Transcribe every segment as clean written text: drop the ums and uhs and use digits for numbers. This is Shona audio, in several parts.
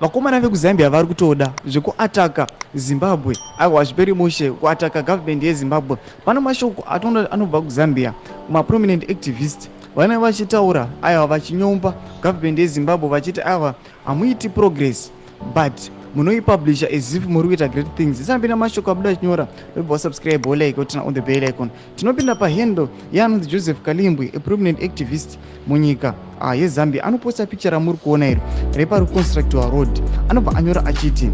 vakomana vekuzambia vari kutoda zvekuataka Zimbabwe, aiwa zviperi mushe kuataka government yeZimbabwe. Pana mashoko anobva kuzambia, prominent activist vana vachitaura aiwa vachinyomba government yeZimbabwe vachiti aiwa hamuiti progress but munoipublisha as if muri kuita great things. Isambina mashoko abuda chinyora webva subscribe or like utina on the bell icon. Tinopinda pahendo yaanonzi Joseph Kalimbwe, a prominent activist munyika yeZambia. Anoposta picture ramuri kuona iri repari constructiwa road. Anobva anyora achiti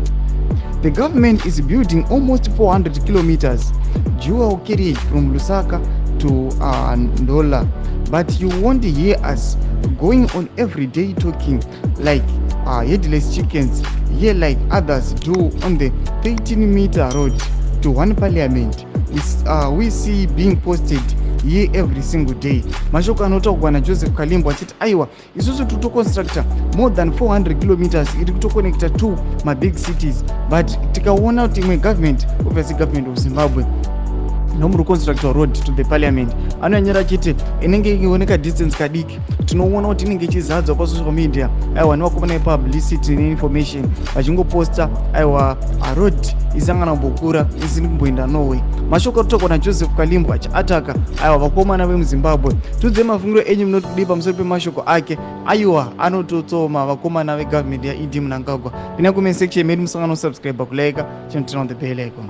the government is building almost 400 kilometers dual carriage from Lusaka to Ndola, but you won't hear us going on every day talking like headless chickens here like others do on the 13-meter road to one parliament we see being posted here every single day. Mashoko anotaurwa naJoseph Kalimbwe achiti aiwa isusu totoconstructa more than 400 kilometers iri kutoconnecta to mabig cities, but tikaona kuti imwe government, obviously government of Zimbabwe, nomuri constructor road to the parliament, anonyora chiti inenge ichioneka distance kadiki, tinoona kuti inenge ichizadzwa pasocial media aiwa nevakomana publicity neinformation vachingoposta aiwa road isangana mbokura isini kumboenda Norway. Mashoko arikutaurwa naJoseph Kalimbwe achiataka aiwa vakomana vemuZimbabwe. Tudze mafungiro enyu munoti kudii pamusoro pemashoko ake aiwa anototsoma vakomana vegovernment yaED Mnangagwa. Pina comment section medu musangano subscribe kulike chinotina on the bell icon.